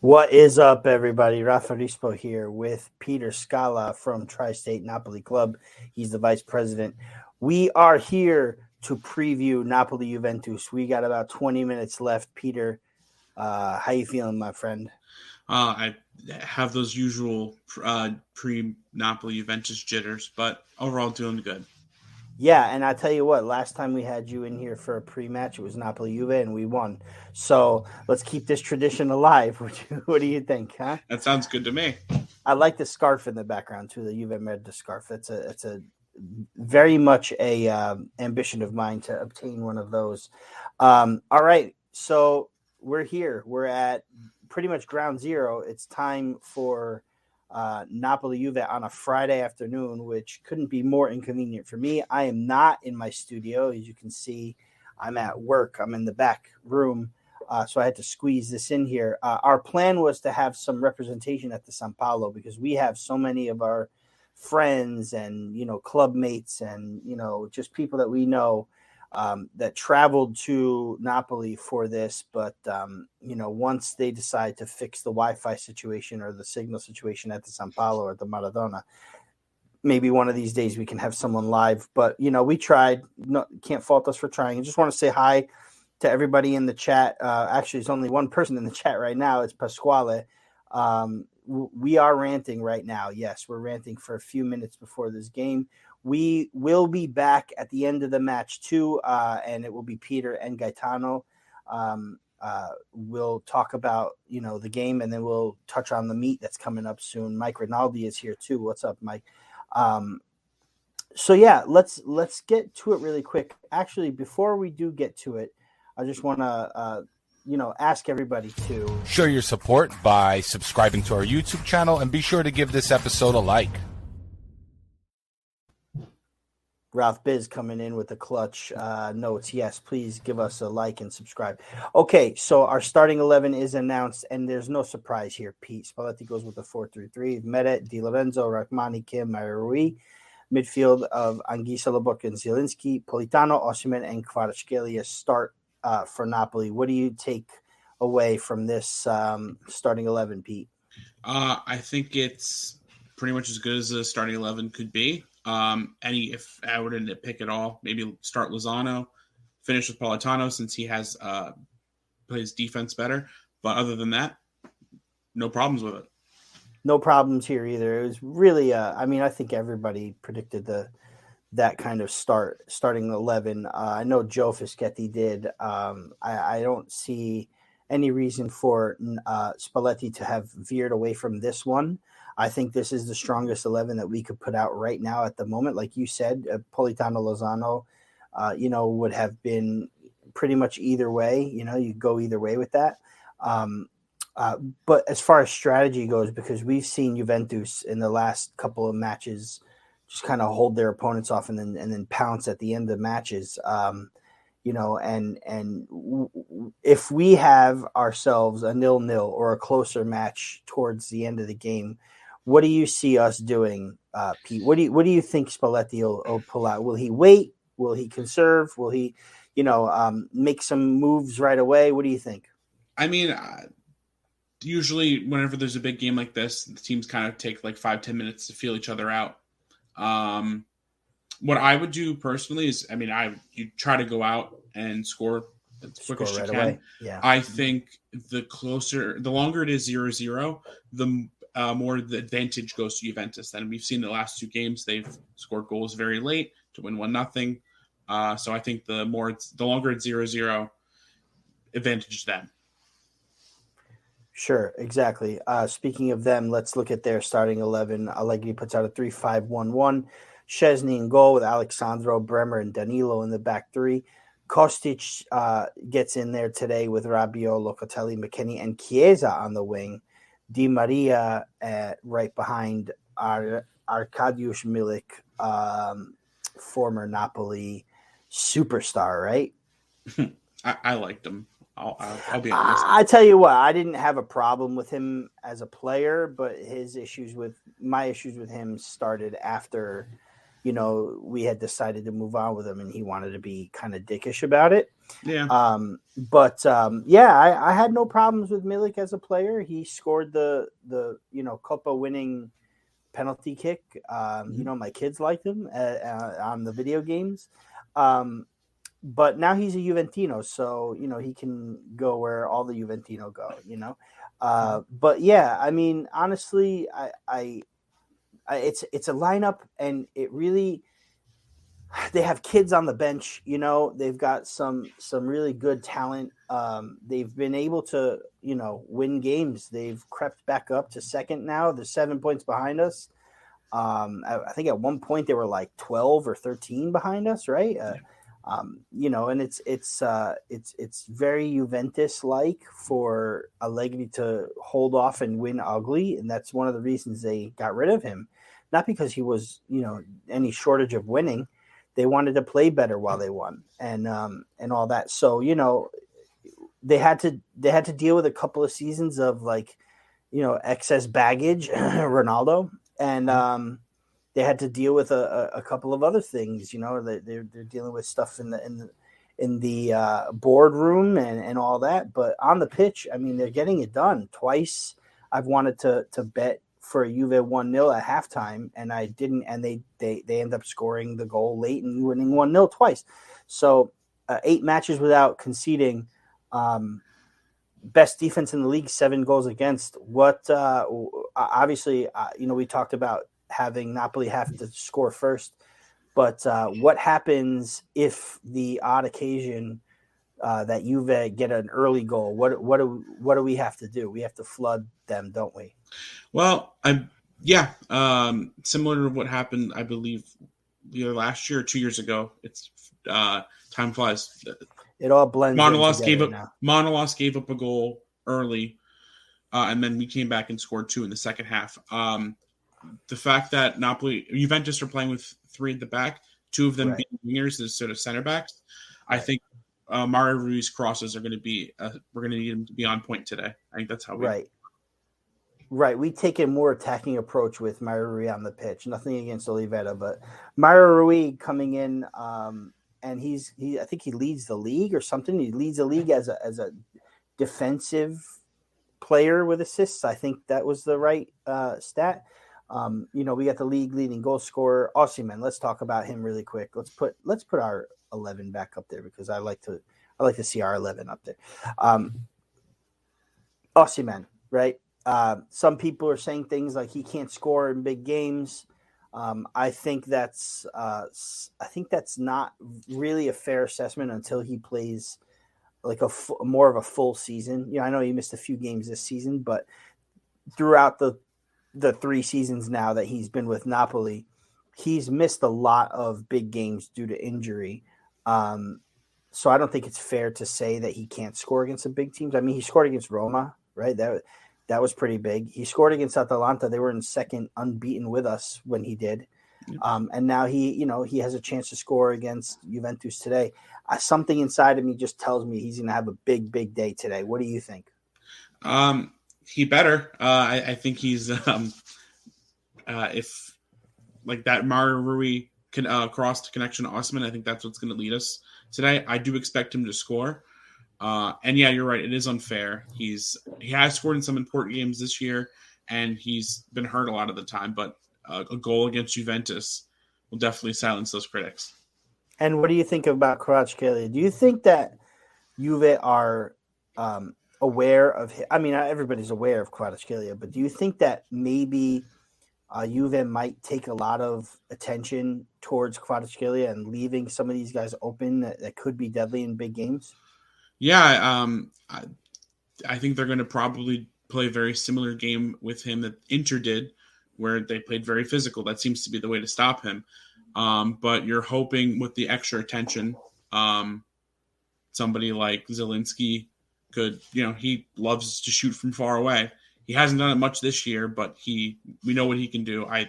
What is up, everybody? Raffa Rispo here with Peter Scala from Tri-State Napoli Club. He's the vice president. We are here to preview Napoli-Juventus. We got about 20 minutes left. Peter, how you feeling, my friend? I have those usual pre-Napoli-Juventus jitters, but overall doing good. Yeah, and I tell you what, last time we had you in here for a pre-match, it was Napoli-Juve, and we won. So let's keep this tradition alive. What do you think, huh? That sounds good to me. I like the scarf in the background, too, the Juve Merda scarf. It's a very much a ambition of mine to obtain one of those. All right, so we're here. We're at pretty much ground zero. It's time for Napoli-Juve on a Friday afternoon, which couldn't be more inconvenient for me. I am not in my studio. As you can see, I'm at work. I'm in the back room, so I had to squeeze this in here. Our plan was to have some representation at the San Paolo because we have so many of our friends and, club mates and, just people that we know that traveled to Napoli for this. But, once they decide to fix the Wi-Fi situation or the signal situation at the San Paolo or the Maradona, maybe one of these days we can have someone live. But, we tried. No, can't fault us for trying. I just want to say hi to everybody in the chat. Actually, there's only one person in the chat right now. It's Pasquale. We are ranting right now. Yes, we're ranting for a few minutes before this game. We will be back at the end of the match too, and it will be Peter and Gaetano. We'll talk about the game, and then we'll touch on the meet that's coming up soon. Mike Rinaldi is here too. What's up, Mike? So yeah, let's get to it really quick. Actually, before we do get to it, I just want to ask everybody to show your support by subscribing to our YouTube channel, and be sure to give this episode a like. Ralph Biz coming in with the clutch notes. Yes, please give us a like and subscribe. Okay, so our starting 11 is announced, and there's no surprise here. Pete Spalletti goes with the 4-3-3. Meret, Di Lorenzo, Rachmani, Kim, Mairui. Midfield of Anguissa, Lobotka, and Zielinski. Politano, Osimhen, and Kvaratskhelia start for Napoli. What do you take away from this starting 11, Pete? I think it's pretty much as good as the starting 11 could be. If I were to pick it all, maybe start Lozano, finish with Politano since he has plays defense better. But other than that, no problems with it. No problems here either. It was really, I think everybody predicted that kind of starting 11. I know Joe Fischetti did. I don't see any reason for Spalletti to have veered away from this one. I think this is the strongest 11 that we could put out right now at the moment. Like you said, Politano, Lozano, would have been pretty much either way. You go either way with that. But as far as strategy goes, because we've seen Juventus in the last couple of matches just kind of hold their opponents off and then pounce at the end of matches, and if we have ourselves a 0-0 or a closer match towards the end of the game, what do you see us doing, Pete? What do you think Spalletti will pull out? Will he wait? Will he conserve? Will he, make some moves right away? What do you think? I mean, usually whenever there's a big game like this, the teams kind of take like 5-10 minutes to feel each other out. What I would do personally is, you try to go out and score as quick as you can. Away. Yeah. I think the longer it is 0-0, the more the advantage goes to Juventus. And we've seen the last two games, they've scored goals very late to win 1-0. So I think the longer it's 0-0, advantage them. Sure, exactly. Speaking of them, let's look at their starting 11. Allegri puts out a 3-5-1-1. Szczesny in goal with Alexandro, Bremer, and Danilo in the back three. Kostic gets in there today with Rabiot, Locatelli, McKennie, and Chiesa on the wing. Di Maria right behind Arkadiusz Milik, former Napoli superstar, right? I liked him. I'll be honest. I tell you what, I didn't have a problem with him as a player, but my issues with him started after we had decided to move on with him, and he wanted to be kind of dickish about it. Yeah. I had no problems with Milik as a player. He scored the Copa winning penalty kick. My kids liked him on the video games. But now he's a Juventino, so he can go where all the Juventino go. But yeah, I mean, honestly, I it's a lineup, and it really, they have kids on the bench. They've got some really good talent. They've been able to win games. They've crept back up to second now. They're 7 points behind us. I think at one point they were like 12 or 13 behind us, right? And it's very Juventus like for Allegri to hold off and win ugly, and that's one of the reasons they got rid of him. Not because he was any shortage of winning. They wanted to play better while they won, and all that. So they had to deal with a couple of seasons of excess baggage, Ronaldo, and they had to deal with a couple of other things. They're dealing with stuff in the boardroom and all that. But on the pitch, I mean, they're getting it done. Twice I've wanted to bet for Juve 1-0 at halftime, and I didn't. And they end up scoring the goal late and winning 1-0 twice. So 8 matches without conceding. Best defense in the league, 7 goals against. What obviously, we talked about having Napoli have to score first, but what happens if the odd occasion that Juve get an early goal? What do we have to do? We have to flood them, don't we? Well, similar to what happened, I believe, either last year or 2 years ago. It's time flies. It all blends. Manolas gave up a goal early, and then we came back and scored 2 in the second half. The fact that Juventus are playing with 3 at the back, 2 of them being wingers as sort of center backs. Right. I think Mario Rui's crosses are going to be. We're going to need him to be on point today. I think that's how we. Right. We take a more attacking approach with Mario Rui on the pitch. Nothing against Oliveira, but Mario Rui coming in, and I think he leads the league or something. He leads the league as a defensive player with assists. I think that was the right stat. We got the league leading goal scorer, Osimhen. Let's talk about him really quick. Let's put our 11 back up there because I like to see our 11 up there. Osimhen, right? Some people are saying things like he can't score in big games. I think that's not really a fair assessment until he plays like more of a full season. I know he missed a few games this season, but throughout the 3 seasons now that he's been with Napoli, he's missed a lot of big games due to injury. So I don't think it's fair to say that he can't score against the big teams. I mean, he scored against Roma, right? That was pretty big. He scored against Atalanta. They were in second unbeaten with us when he did. And now he has a chance to score against Juventus today. Something inside of me just tells me he's going to have a big, big day today. What do you think? He better. I think he's if like that Mario Rui can cross the connection to Osimhen, I think that's what's going to lead us today. I do expect him to score. And yeah, you're right. It is unfair. He has scored in some important games this year, and he's been hurt a lot of the time. But a goal against Juventus will definitely silence those critics. And what do you think about Kvaratskhelia? Do you think that Juve are aware of him? I mean, everybody's aware of Kvaratskhelia, but do you think that maybe Juve might take a lot of attention towards Kvaratskhelia and leaving some of these guys open that could be deadly in big games? Yeah, I think they're going to probably play a very similar game with him that Inter did, where they played very physical. That seems to be the way to stop him. But you're hoping with the extra attention, somebody like Zielinski could, he loves to shoot from far away. He hasn't done it much this year, but we know what he can do. I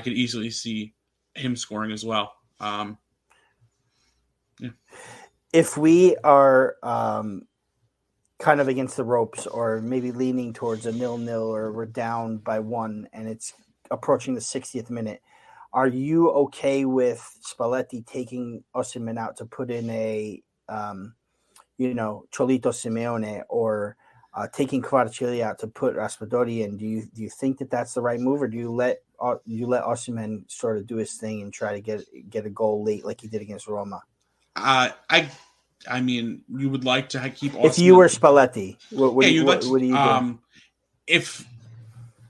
could easily see him scoring as well. Yeah. If we are kind of against the ropes or maybe leaning towards a 0-0 or we're down by 1 and it's approaching the 60th minute, Are you okay with Spalletti taking Osimhen out to put in a, Cholito Simeone, or taking Kvaratskhelia out to put Raspadori in? Do you think that that's the right move, or do you let Osimhen sort of do his thing and try to get a goal late like he did against Roma? I mean, you would like to keep Osimhen. If you were Spalletti, what do you do?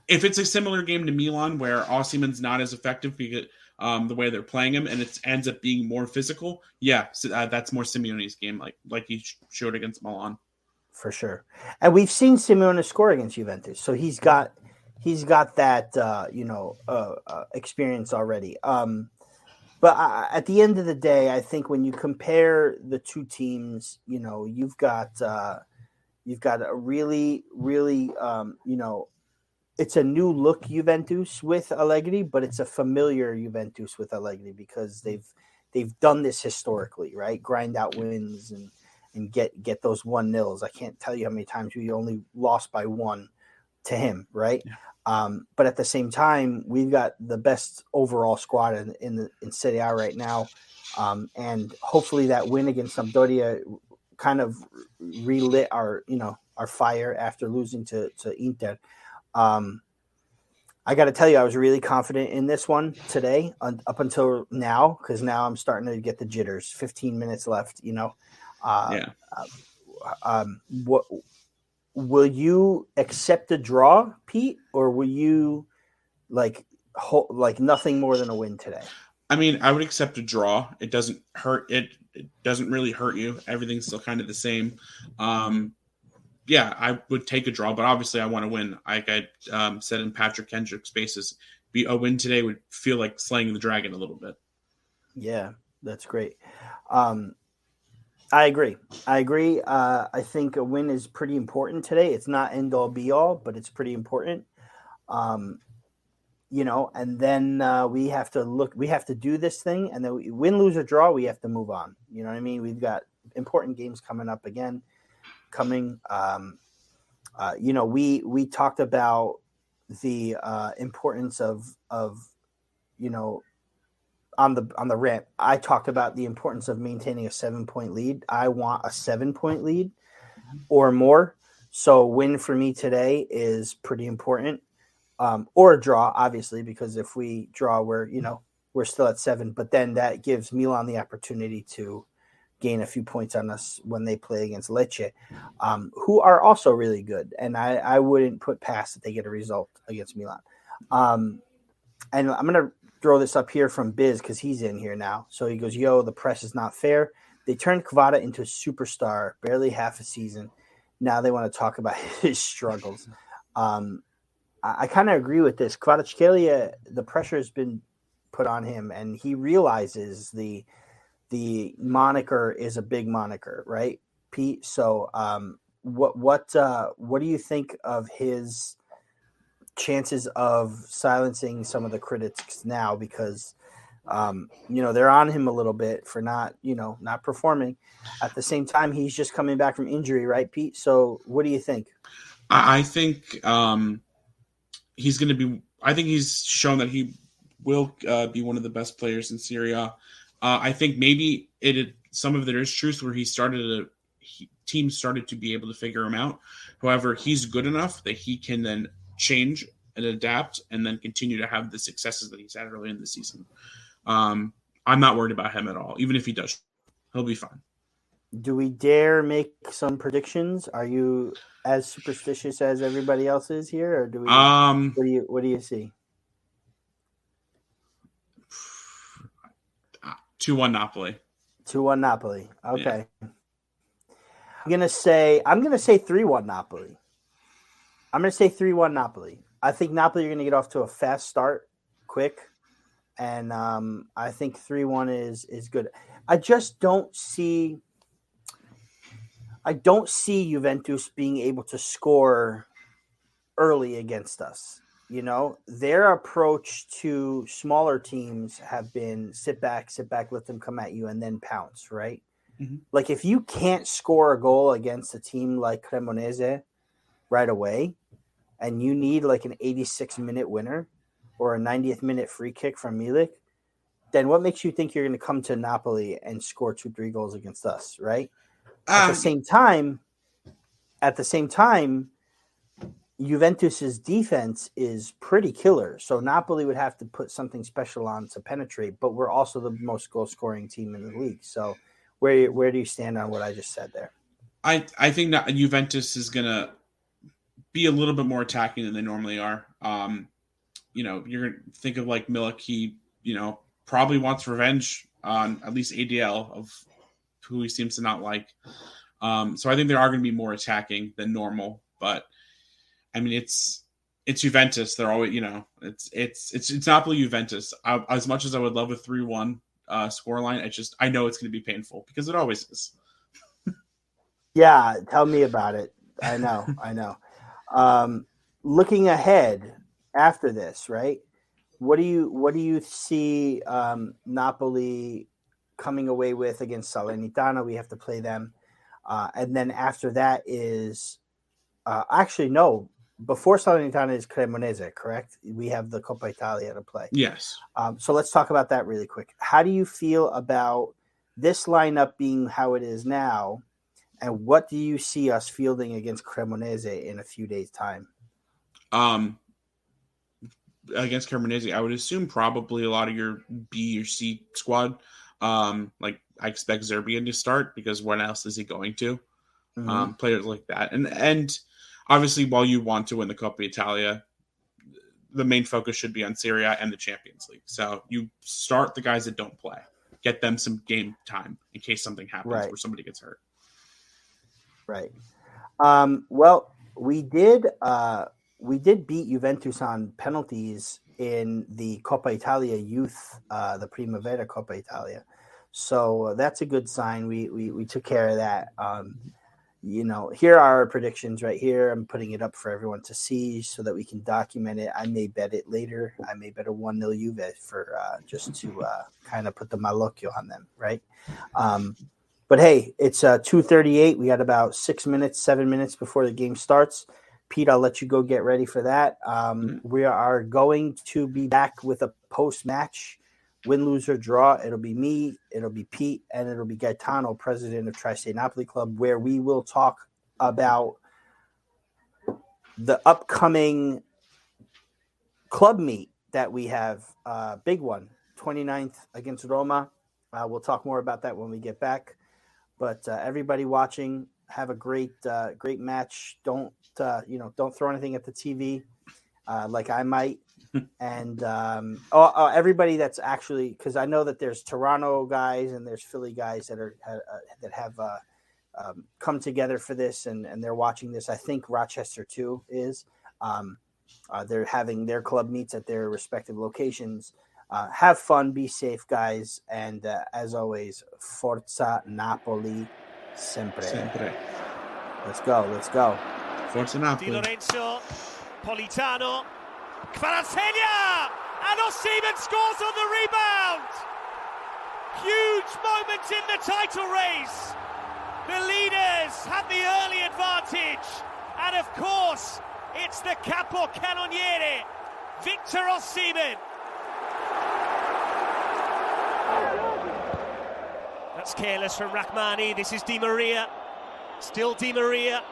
If it's a similar game to Milan where Osimhen's not as effective because the way they're playing him, and it ends up being more physical, that's more Simeone's game, like he showed against Milan. For sure. And we've seen Simeone score against Juventus, so he's got that experience already. But at the end of the day, I think when you compare the two teams, you've got a really, really, it's a new look Juventus with Allegri, but it's a familiar Juventus with Allegri because they've done this historically, right? Grind out wins and get those 1-0s. I can't tell you how many times we only lost by 1 to him, right? Yeah. But at the same time, we've got the best overall squad in Serie A right now, and hopefully that win against Sampdoria kind of relit our fire after losing to Inter. I got to tell you, I was really confident in this one today up until now, because now I'm starting to get the jitters. 15 minutes left, What will you accept a draw, Pete, or will you like nothing more than a win today? I mean, I would accept a draw. It doesn't hurt. It doesn't really hurt you. Everything's still kind of the same. I would take a draw, but obviously I want to win. Like I said in Patrick Kendrick's Spaces, a win today would feel like slaying the dragon a little bit. Yeah, that's great. I agree. I think a win is pretty important today. It's not end all be all, but it's pretty important. And then we have to do this thing, and then we win, lose, or draw, we have to move on. You know what I mean? We've got important games coming up again. We talked about the importance of on the rant. I talked about the importance of maintaining a 7-point lead. I want a 7-point lead or more. So win for me today is pretty important. Or a draw, obviously, because if we draw, we're still at 7. But then that gives Milan the opportunity to gain a few points on us when they play against Lecce, who are also really good. And I wouldn't put past that they get a result against Milan. And I'm going to throw this up here from Biz because he's in here now. So he goes, the press is not fair. They turned Kvara into a superstar, barely half a season. Now they want to talk about his struggles. I kind of agree with this. Kvaratskhelia, the pressure has been put on him, and he realizes the moniker is a big moniker, right, Pete? So what do you think of his chances of silencing some of the critics now? Because they're on him a little bit for not performing. At the same time, he's just coming back from injury, right, Pete? So what do you think? I think he's going to be. I think he's shown that he will be one of the best players in Serie A. I think maybe some of there is truth where teams started to be able to figure him out. However, he's good enough that he can then change and adapt and then continue to have the successes that he's had early in the season. I'm not worried about him at all. Even if he does, he'll be fine. Do we dare make some predictions? Are you as superstitious as everybody else is here, or do we? What do you see? 2-1 Napoli. 2-1 Napoli. Okay. Yeah. I'm gonna say 3-1 Napoli. I'm gonna say 3-1 Napoli. I think Napoli are gonna get off to a fast start, quick, and I think 3-1 is good. I just don't see Juventus being able to score early against us. Their approach to smaller teams have been sit back, let them come at you, and then pounce, right? Mm-hmm. Like if you can't score a goal against a team like Cremonese right away, and you need like an 86-minute winner or a 90th minute free kick from Milik, then what makes you think you're going to come to Napoli and score 2-3 goals against us, right? At the same time, Juventus's defense is pretty killer. So Napoli would have to put something special on to penetrate, but we're also the most goal-scoring team in the league. So where do you stand on what I just said there? I think that Juventus is going to be a little bit more attacking than they normally are. You're going to think of like Milik. He, probably wants revenge on at least ADL of who he seems to not like. So I think they are going to be more attacking than normal. But I mean, it's Juventus. They're always, it's Napoli Juventus. As much as I would love a 3-1 scoreline, I know it's going to be painful because it always is. Yeah, tell me about it. I know. Looking ahead after this, right? What do you see Napoli coming away with against Salernitana? We have to play them, and then after that is before Salernitana is Cremonese, correct? We have the Coppa Italia to play. Yes. So let's talk about that really quick. How do you feel about this lineup being how it is now, and what do you see us fielding against Cremonese in a few days' time? Against Cremonese, I would assume probably a lot of your B or C squad. Like I expect Zerbian to start because when else is he going to? Mm-hmm. Players like that, and obviously, while you want to win the Coppa Italia, the main focus should be on Serie A and the Champions League. So you start the guys that don't play, get them some game time in case something happens where somebody gets hurt. Right. Well, we did beat Juventus on penalties in the Coppa Italia Youth, the Primavera Coppa Italia. So that's a good sign. We took care of that. Here are our predictions right here. I'm putting it up for everyone to see so that we can document it. I may bet it later. I may bet a 1-0 Juve for just to kind of put the malocchio on them, right? But hey, it's 2:38. We got about 7 minutes before the game starts. Pete, I'll let you go get ready for that. We are going to be back with a post-match win, lose, or draw. It'll be me, it'll be Pete, and it'll be Gaetano, president of Tri-State Napoli Club, where we will talk about the upcoming club meet that we have. Big one, 29th against Roma. We'll talk more about that when we get back. But everybody watching, have a great match. Don't throw anything at the TV like I might. And everybody that's actually, because I know that there's Toronto guys and there's Philly guys that have come together for this and they're watching this. I think Rochester too is. They're having their club meets at their respective locations. Have fun, be safe, guys, and as always, Forza Napoli sempre. Let's go. Forza Napoli. Di Lorenzo, Politano, Kvaratskhelia, and Osimhen scores on the rebound. Huge moment in the title race. The leaders have the early advantage, and of course, it's the capocannoniere, Victor Osimhen. That's careless from Rahmani. This is Di Maria. Still Di Maria.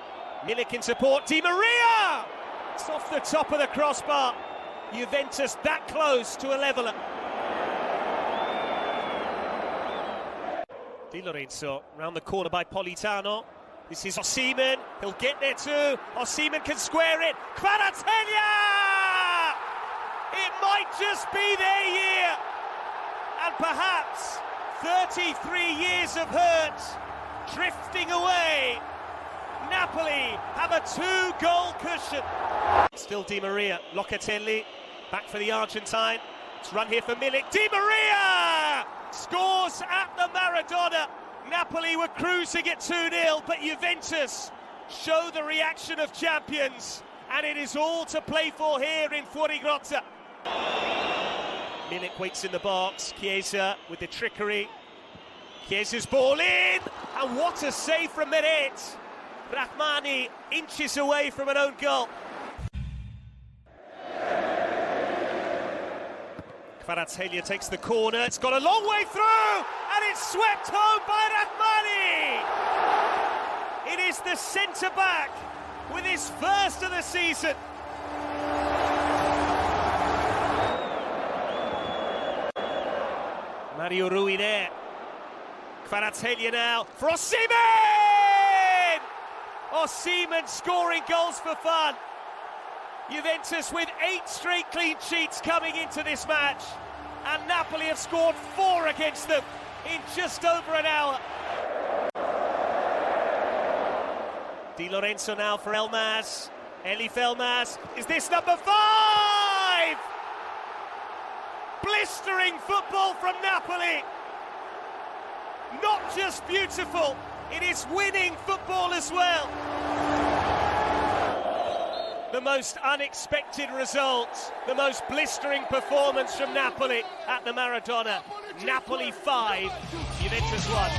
Milik in support. Di Maria! It's off the top of the crossbar. Juventus that close to a leveller. Di Lorenzo round the corner by Politano. This is Osimhen. He'll get there too. Osimhen can square it. Kvaratskhelia! It might just be their year. And perhaps 33 years of hurt drifting away. Napoli have a 2-goal cushion. Still Di Maria, Locatelli, back for the Argentine. It's run here for Milik. Di Maria scores at the Maradona. Napoli were cruising at 2-0, but Juventus show the reaction of champions, and it is all to play for here in Fuorigrotta. Milik waits in the box. Chiesa with the trickery. Chiesa's ball in, and what a save from Meret. Rahmani inches away from an own goal. Kvaratskhelia takes the corner. It's got a long way through, and it's swept home by Rahmani. It is the centre-back with his first of the season. Mario Rui there. Kvaratskhelia now for Osimhen! Osimhen scoring goals for fun. Juventus with 8 straight clean sheets coming into this match, and Napoli have scored 4 against them in just over an hour. Di Lorenzo now for Elmas. Elif Elmas, is this number 5? Blistering football from Napoli. Not just beautiful, it is winning football as well. The most unexpected result, the most blistering performance from Napoli at the Maradona. Napoli 5, Juventus 1.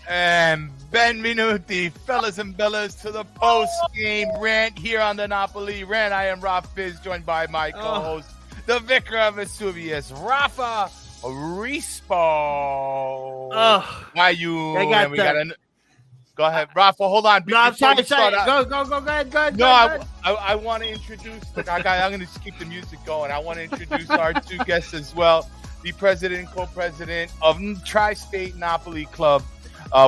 And benvenuti, fellas and bellas, to the post-game rant here on the Napoli Rant. I am Raffs, joined by my co-host, the Vicar of Vesuvius, Raffa Rispo. Why you? Go ahead, Rafa. Hold on. No, I'm sorry. Go ahead. No, I want to introduce. I'm going to just keep the music going. I want to introduce our 2 guests as well. The president and co-president of Tri-State Napoli Club.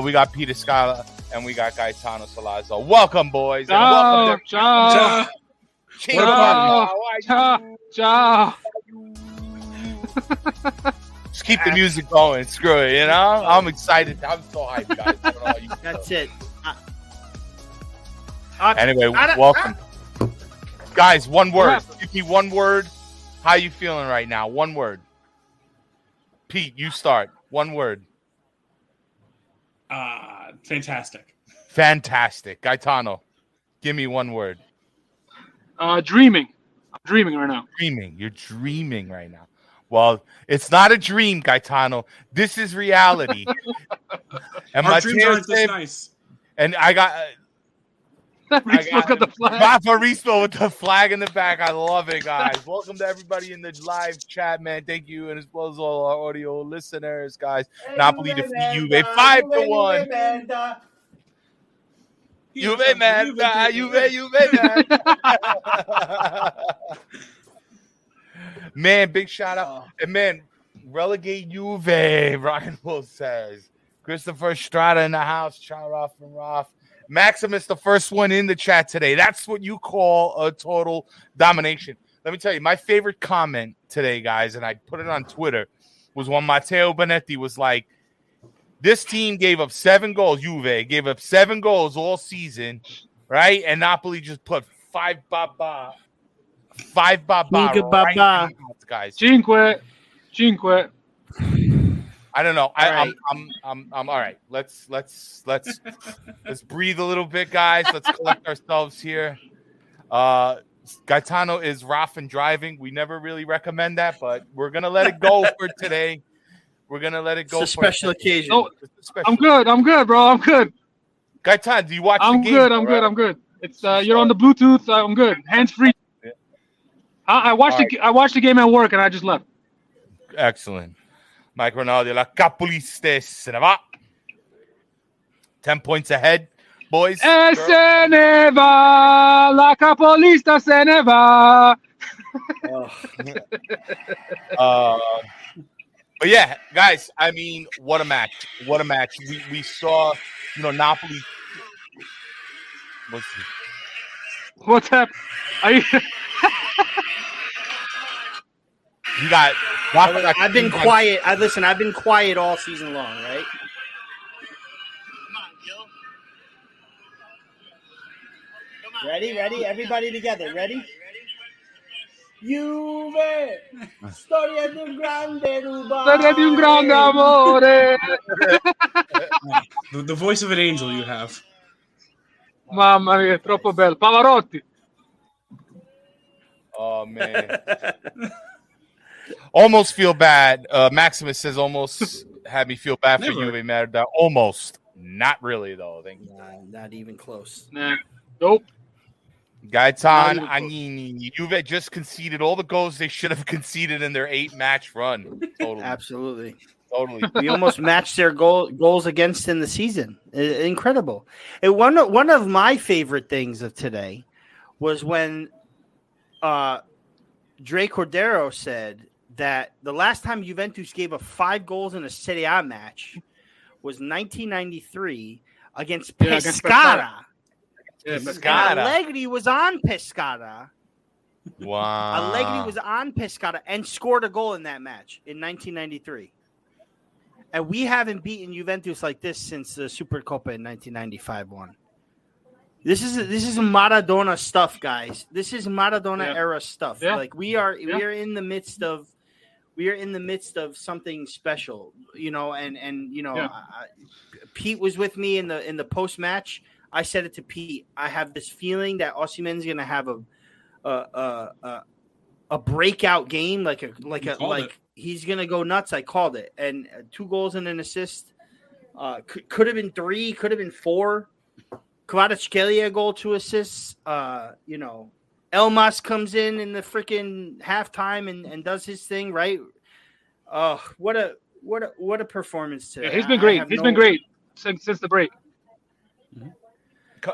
We got Peter Scala and we got Gaetano Sollazzo. Welcome, boys. Ciao. Ciao. Just keep the music going. Screw it, you know? I'm excited. I'm so hyped, guys. I don't know how you feel. That's it. Anyway, welcome. Guys, one word. Give me one word. How you feeling right now? One word. Pete, you start. One word. Fantastic. Fantastic. Gaetano, give me one word. Dreaming. I'm dreaming right now. Dreaming. You're dreaming right now. Well, it's not a dream, Gaetano. This is reality. And our dreams aren't this nice. And I got Rispo's got the flag. Raffa Rispo with the flag in the back. I love it, guys. Welcome to everybody in the live chat, man. Thank you, and as well as all our audio listeners, guys. Napoli defeat Juve 5-1. Juve, man. Juve, man. Man, big shout out. And man, relegate Juve, Ryan Bull says. Christopher Strada in the house. Ciao, Raff and Raff. Maximus, the first one in the chat today. That's what you call a total domination. Let me tell you, my favorite comment today, guys, and I put it on Twitter, was when Matteo Bonetti was like, this team gave up 7 goals. Juve gave up 7 goals all season, right? And Napoli just put 5 ba-ba right guys. Cinque. I don't know. I'm all right. Let's breathe a little bit, guys. Let's collect ourselves here. Gaetano is rough and driving. We never really recommend that, but we're gonna let it go for today. We're gonna let it go. It's a special occasion. No, I'm good, bro. I'm good. Gaetano, do you watch the game? I'm good. It's you're on the Bluetooth. I'm good. Hands free. Yeah. I watched the game at work and I just left. Excellent. Mike Ronaldo, la capolista se ne va. 10 points ahead, boys. Se ne va, la capolista se ne va. But yeah, guys, I mean, what a match. What a match. We saw, Napoli. What's happening? You got. I've been quiet. I've been quiet all season long, right? Ready? Everybody together. Ready? Juve! Storia di un grande amore. The voice of an angel you have. Mamma mia, troppo bello. Pavarotti. Oh, man. Almost feel bad. Maximus says almost had me feel bad for Juve, man. Almost. Not really, though. Not even close. Nah. Nope. Gaetano, Juve just conceded all the goals they should have conceded in their 8-match run. Totally. Absolutely. Totally. We almost matched their goals against in the season. Incredible. And one of my favorite things of today was when Dre Cordero said that the last time Juventus gave up 5 goals in a Serie A match was 1993 against Pescara. Pescara. Allegri was on Pescara. Wow. Allegri was on Pescara and scored a goal in that match in 1993. And we haven't beaten Juventus like this since the Supercoppa in 1995 one. This is Maradona stuff, guys. This is Maradona era stuff. Yeah. Like we are in the midst of something special, and Pete was with me in the post match. I said it to Pete. I have this feeling that Osimhen's going to have a breakout game, he's going to go nuts. I called it. And 2 goals and an assist. Could have been 3, could have been 4. Kvaratskhelia goal, 2 assists. Elmas comes in the freaking halftime and does his thing, right? What a performance today. Yeah, he's been great. He's been great since the break.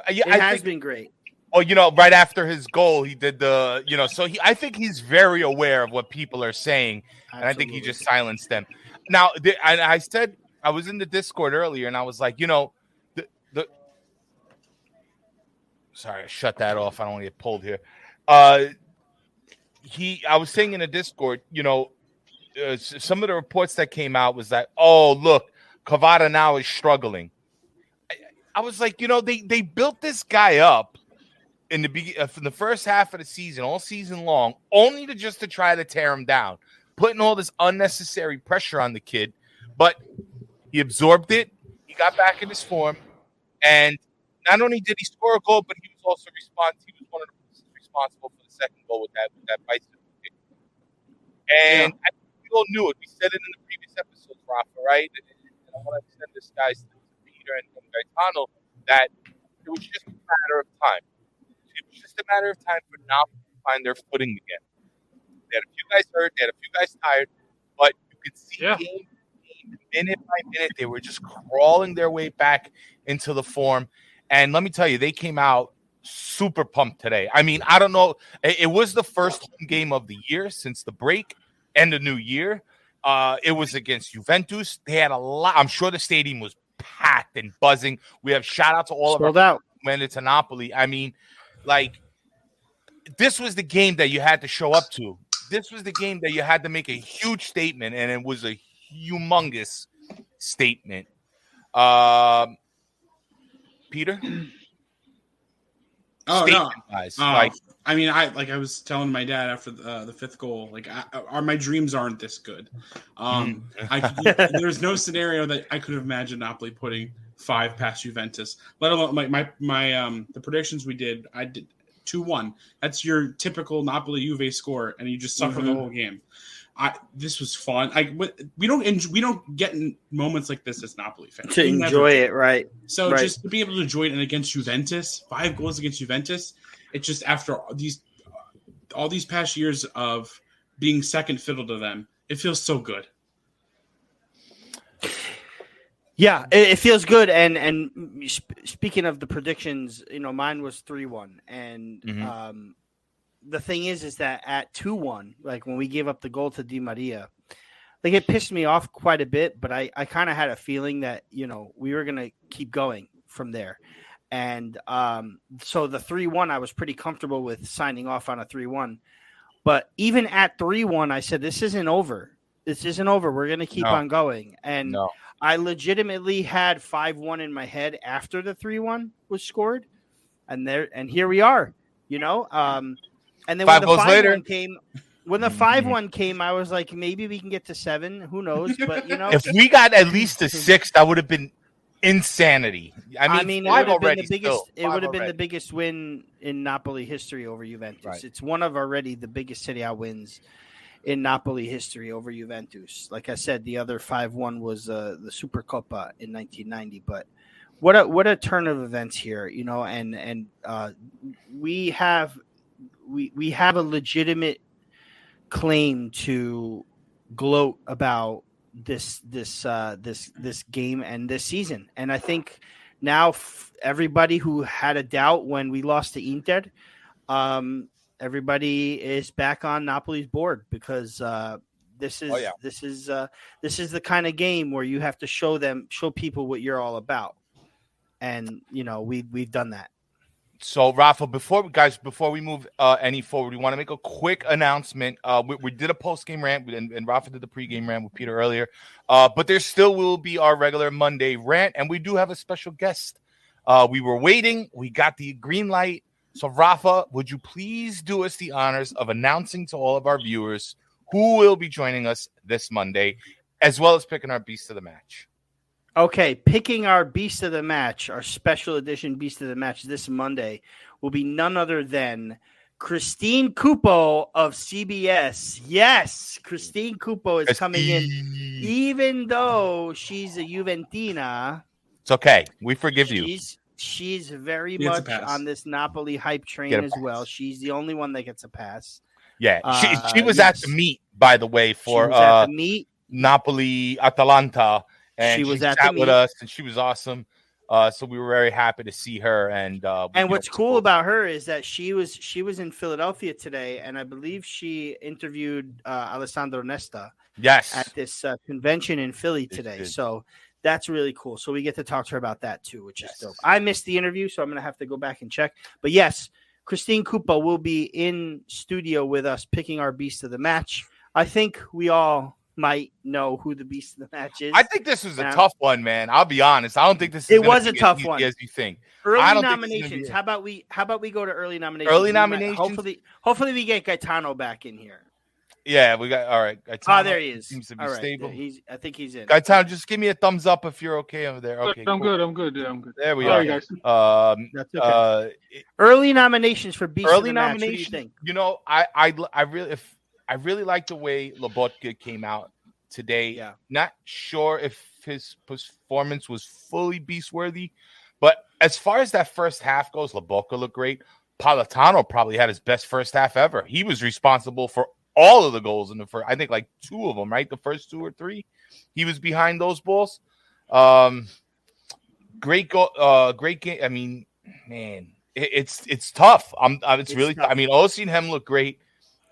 It has been great. Oh, right after his goal, he did I think he's very aware of what people are saying, and I think he just silenced them. Now, I said, I was in the Discord earlier, and I was like, sorry, I shut that off. I don't want to get pulled here. I was saying in the Discord, some of the reports that came out was that, oh, look, Kvara now is struggling. I was like, they built this guy up in the first half of the season, all season long, only to try to tear him down, putting all this unnecessary pressure on the kid. But he absorbed it. He got back in his form, and not only did he score a goal, but he was also responsible. He was one of the persons responsible for the second goal with that bicycle kick. And I think we all knew it. We said it in the previous episodes, Raffa, right? And I want to send this guys to Peter and Gaetano that it was just a matter of time. It was just a matter of time for Napoli to find their footing again. They had a few guys hurt, they had a few guys tired, but you could see game, minute by minute, they were just crawling their way back into the form. And let me tell you, they came out super pumped today. I mean, I don't know. It was the first home game of the year since the break and the new year. It was against Juventus. They had a lot. I'm sure the stadium was packed and buzzing. We have shout out to all of our went into Napoli. I mean, this was the game that you had to show up to. This was the game that you had to make a huge statement, and it was a humongous statement. Peter? Oh, no. Guys. I was telling my dad after the 5th goal, my dreams aren't this good. There's no scenario that I could have imagined Napoli putting 5 past Juventus, let alone the predictions we did. I did 2-1. That's your typical Napoli Juve score, and you just suffer the whole game. This was fun. We don't get in moments like this as Napoli fans to enjoy it, right? So just to be able to enjoy it, and against Juventus, 5 goals against Juventus, it's just after all these past years of being second fiddle to them, it feels so good. Yeah, it feels good. And speaking of the predictions, mine was 3-1, and the thing is that at 2-1, when we gave up the goal to Di Maria, it pissed me off quite a bit, but I kind of had a feeling that, we were going to keep going from there. And so the 3-1, I was pretty comfortable with signing off on a 3-1. But even at 3-1, I said, this isn't over. This isn't over. We're going to keep on going. And I legitimately had 5-1 in my head after the 3-1 was scored. And here we are, And then when the 5-1 came, I was like, maybe we can get to 7. Who knows? But if we got at least a 6, that would have been insanity. I mean, it would have been the biggest. It would have been the biggest win in Napoli history over Juventus. Right. It's one of already the biggest Serie A wins in Napoli history over Juventus. Like I said, the other 5-1 was the Supercoppa in 1990. But what a turn of events here, and we have a legitimate claim to gloat about this game and this season. And I think now everybody who had a doubt when we lost to Inter, everybody is back on Napoli's board, because this is the kind of game where you have to show people what you're all about. And, we've done that. So, Raffa, before we move any forward, we want to make a quick announcement. We did a post-game rant, and Raffa did the pre-game rant with Peter earlier. But there still will be our regular Monday rant, and we do have a special guest. We were waiting. We got the green light. So, Raffa, would you please do us the honors of announcing to all of our viewers who will be joining us this Monday, as well as picking our beast of the match? Okay, picking our beast of the match, our special edition beast of the match this Monday will be none other than Christine Cupo of CBS. Yes, Christine Cupo is coming in, even though she's a Juventina. It's okay. We forgive you. She's very much on this Napoli hype train as well. She's the only one that gets a pass. Yeah, she was at the meet, by the way, for Napoli Atalanta. And she was sat with us, and she was awesome. So we were very happy to see her. And what's cool about her is that she was in Philadelphia today, and I believe she interviewed Alessandro Nesta. Yes, at this convention in Philly today. So that's really cool. So we get to talk to her about that too, which is dope. I missed the interview, so I'm gonna have to go back and check. But yes, Christine Cupo will be in studio with us, picking our beast of the match. I think we all might know who the beast of the match is. I think this was a tough one, man. I'll be honest. I don't think this is a tough one as you think. Early nominations. How about we go to early nominations? Early nominations. Hopefully we get Gaetano back in here. Yeah, we got all right. Gaetano there he is. Seems to be all right. stable. I think he's in. Gaetano, just give me a thumbs up if you're okay over there. Okay, I'm good. Yeah, I'm good. There we are. Guys. That's okay. Early nominations for beast of the match. What do you think? I really like the way Lobotka came out today. Yeah. Not sure if his performance was fully beast-worthy, but as far as that first half goes, Lobotka looked great. Politano probably had his best first half ever. He was responsible for all of the goals in the first. I think like 2 of them, right? The first 2 or 3, he was behind those balls. Great goal, great game. I mean, man, it's tough. It's really tough. I mean, Osimhen looked great.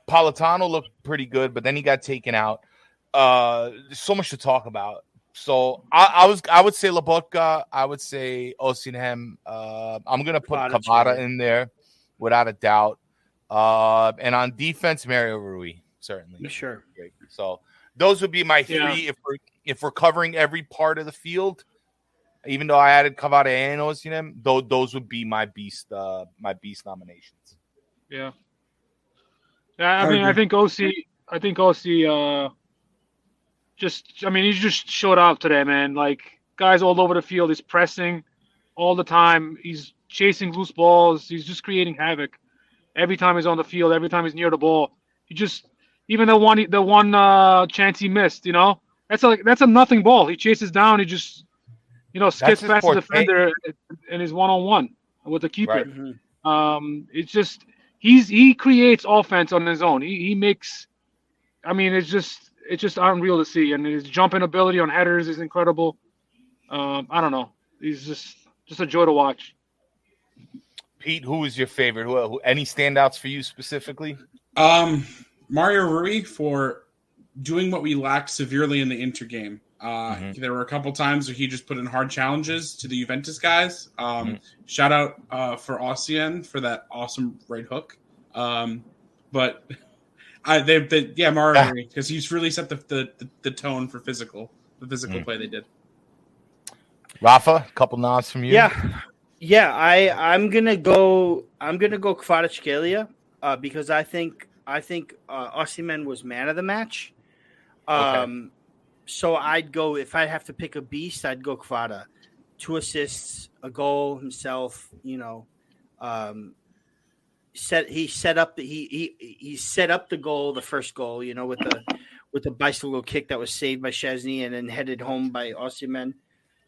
Politano looked pretty good, but then he got taken out. There's so much to talk about. So I would say Lobotka. I would say Osimhen. I'm gonna put Kvara in there without a doubt. And on defense, Mario Rui, certainly. Sure. So those would be my 3 if we're covering every part of the field. Even though I added Kvara and Osimhen, those would be my beast nominations. Yeah. Yeah, I mean, I think OC he just showed up today, man. Like, guys all over the field. He's pressing all the time. He's chasing loose balls. He's just creating havoc every time he's on the field. Every time he's near the ball, even the one chance he missed, that's a nothing ball. He chases down. He just, skips past the defender and is 1-on-1 with the keeper. Right. It's just he creates offense on his own. He makes. I mean, it's just unreal to see, and his jumping ability on headers is incredible. I don't know. He's just a joy to watch. Pete, who is your favorite? Who any standouts for you specifically? Mario Rui for doing what we lacked severely in the Inter game. There were a couple times where he just put in hard challenges to the Juventus guys. Shout out for Osimhen for that awesome right hook. But Mario Rui, because he's really set the tone for the physical play they did. Rafa, a couple nods from you. Yeah. I'm gonna go Kvaratskhelia because I think Osimhen was man of the match. Okay. So I'd go, if I have to pick a beast, I'd go Kvara. 2 assists, a goal himself. He set up the goal, the first goal. With the bicycle kick that was saved by Szczesny and then headed home by Osimhen.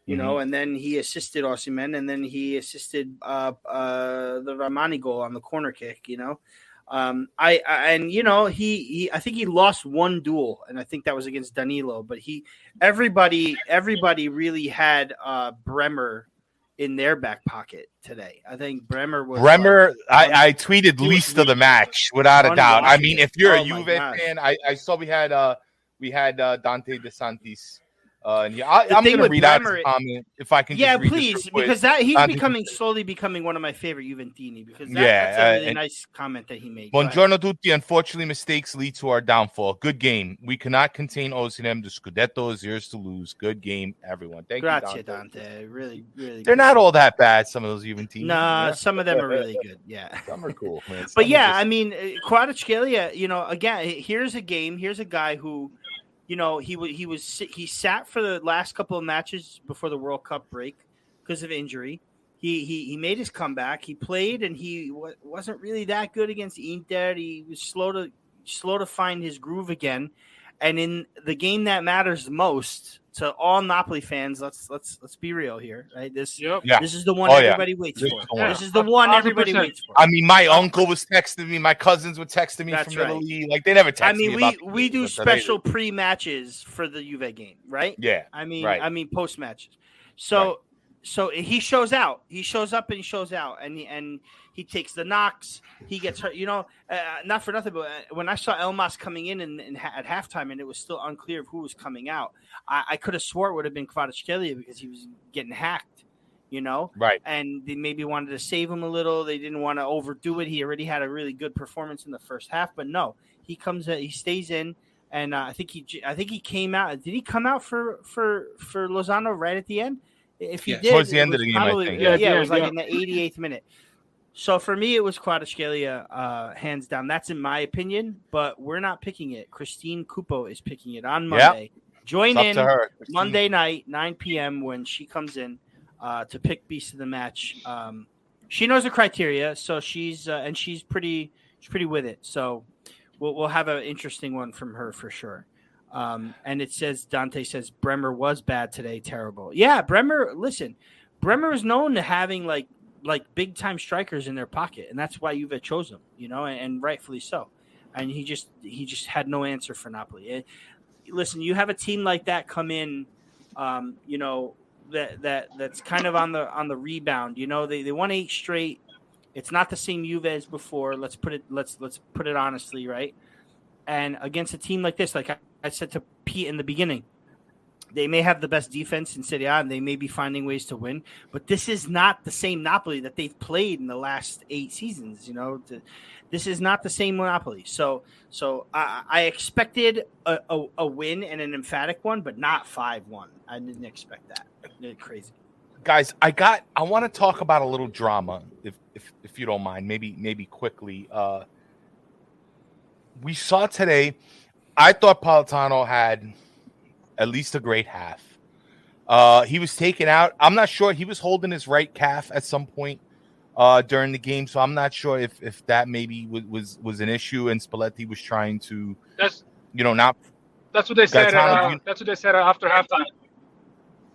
you know, and then he assisted Osimhen, and then he assisted the Ramani goal on the corner kick, you know. I think he lost one duel, and I think that was against Danilo, but everybody really had Bremer in their back pocket today. I think Bremer. I tweeted least of the match without a doubt. I mean, if you're a Juve fan, I saw we had Dante De Santis. I'm going to read out his comment if I can. Yeah, please, because he's slowly becoming one of my favorite Juventini. Because that's a really nice comment that he made. Buongiorno tutti. Unfortunately, mistakes lead to our downfall. Good game. We cannot contain Osimhen. The Scudetto is yours to lose. Good game, everyone. Thank you, Dante. Really, really. They're not all that bad. Some of those Juventini. Nah, some of them are really good. Yeah, some are cool, man. But yeah, I mean, Kvaratskhelia. You know, again, here's a game. Here's a guy who. You know, he sat for the last couple of matches before the World Cup break because of injury. He made his comeback. He played, and he wasn't really that good against Inter. He was slow to find his groove again. And in the game that matters most to all Napoli fans, let's be real here, right? This is the one everybody waits for. This is the one everybody waits for. I mean, my uncle was texting me, my cousins were texting me from Italy. Like they never text me. I mean, we do special pre-matches for the Juve game, right? Yeah. I mean post matches. So he shows out. He shows up and he shows out, and he takes the knocks. He gets hurt. You know, not for nothing, but when I saw Elmas coming in at halftime, and it was still unclear of who was coming out, I could have swore it would have been Kvaratskhelia because he was getting hacked. You know, right? And they maybe wanted to save him a little. They didn't want to overdo it. He already had a really good performance in the first half, but no, he stays in. And I think he came out. Did he come out for Lozano right at the end? If he did, towards the end of the game, I think. It was like in the 88th minute. So for me, it was Kvaratskhelia, hands down. That's in my opinion, but we're not picking it. Christine Cupo is picking it on Monday. Yep. Join in her, Monday night, 9 p.m. when she comes in to pick Beast of the Match. She knows the criteria, so she's pretty with it. So we'll have an interesting one from her for sure. And it says, Dante says, Bremer was bad today. Terrible. Yeah. Bremer is known to having like big time strikers in their pocket. And that's why Juve chose him, you know, and rightfully so. And he just had no answer for Napoli. Listen, you have a team like that come in, you know, that's kind of on the rebound, you know, they won 8 straight. It's not the same Juve as before. Let's put it honestly. Right. And against a team like this, like I said to Pete in the beginning, they may have the best defense in Serie A and they may be finding ways to win, but this is not the same Napoli that they've played in the last 8 seasons. You know, this is not the same Napoli. So I expected a win and an emphatic one, but not 5-1. I didn't expect that. Crazy. Guys, I want to talk about a little drama, if you don't mind, maybe quickly. We saw today. I thought Politano had at least a great half. He was taken out. I'm not sure. He was holding his right calf at some point during the game, so I'm not sure if that maybe was an issue. And Spalletti was trying to, not. That's what they said. That's what they said after halftime.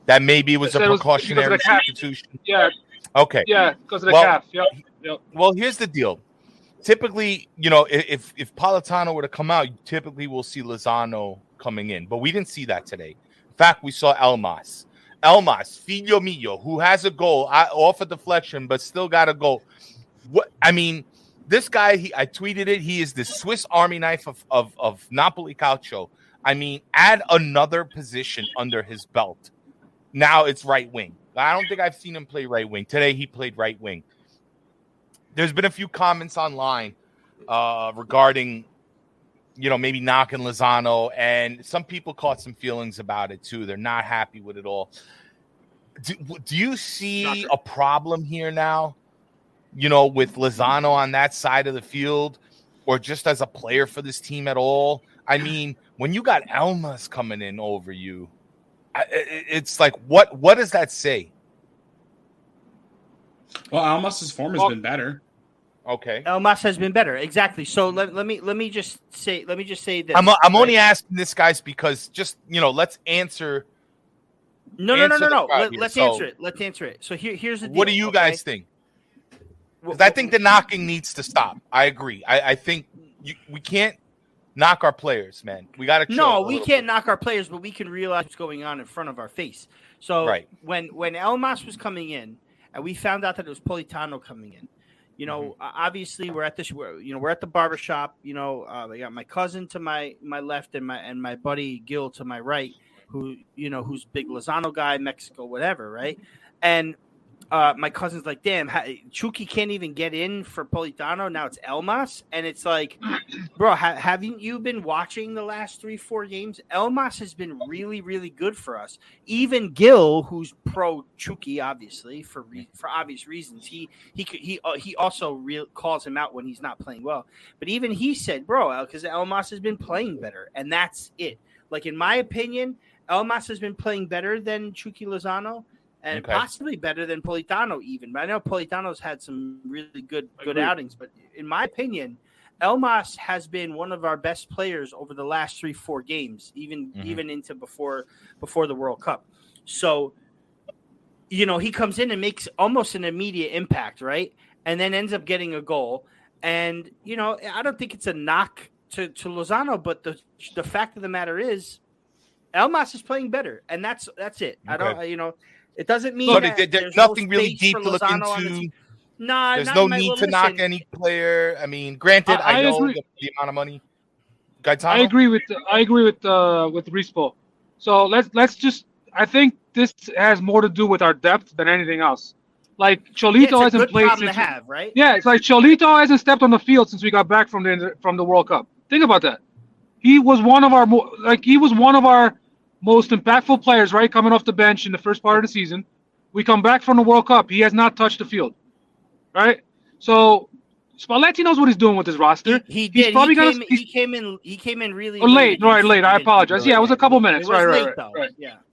That maybe it was a precautionary substitution. Yeah. Okay. Yeah, because of the calf. Yep. Well, here's the deal. Typically, you know, if Politano were to come out, you typically will see Lozano coming in. But we didn't see that today. In fact, we saw Elmas, Figlio Mio, who has a goal off a deflection, but still got a goal. This guy, I tweeted it. He is the Swiss Army knife of Napoli Calcio. I mean, add another position under his belt. Now it's right wing. I don't think I've seen him play right wing. Today he played right wing. There's been a few comments online regarding, maybe knocking Lozano, and some people caught some feelings about it too. They're not happy with it all. Do you see a problem here now, with Lozano on that side of the field, or just as a player for this team at all? I mean, when you got Elmas coming in over you, it's like, what does that say? Well, Elmas's form has been better. Okay, Elmas has been better, exactly. So let me just say this. I'm only asking this, guys, because just let's answer No. Let's answer it. Let's answer it. So here's the deal. What do you guys think? Because I think the knocking needs to stop. I agree. I think we can't knock our players, man. We got to. No, we can't knock our players, but we can realize what's going on in front of our face. So when Elmas was coming in, and we found out that it was Politano coming in, obviously we're at the barbershop. I got my cousin to my left and my buddy Gil to my right, who's big Lozano guy, Mexico, whatever, right? And my cousin's like, damn, Chucky can't even get in for Politano. Now it's Elmas. And it's like, bro, haven't you been watching the last 3-4 games? Elmas has been really, really good for us. Even Gil, who's pro Chucky, obviously, for obvious reasons, he also calls him out when he's not playing well. But even he said, bro, because Elmas has been playing better. And that's it. Like, in my opinion, Elmas has been playing better than Chucky Lozano. And possibly better than Politano even. But I know Politano's had some really good outings. But in my opinion, Elmas has been one of our best players over the last 3-4 games, even into before the World Cup. So, he comes in and makes almost an immediate impact, right? And then ends up getting a goal. And, I don't think it's a knock to Lozano, but the fact of the matter is Elmas is playing better. And that's it. I don't, it doesn't mean that there's nothing really deep to look into. There's no need to knock any player. I mean, granted, I know the amount of money. Gaetano? I agree with Rispo. So let's just. I think this has more to do with our depth than anything else. Like Cholito hasn't played since. Right? Yeah, it's like Cholito hasn't stepped on the field since we got back from the World Cup. Think about that. He was one of our most impactful players, right, coming off the bench in the first part of the season. We come back from the World Cup. He has not touched the field, right? So Spalletti knows what he's doing with his roster. He did. He came in really late. Right. I apologize. Yeah, it was a couple minutes. Right.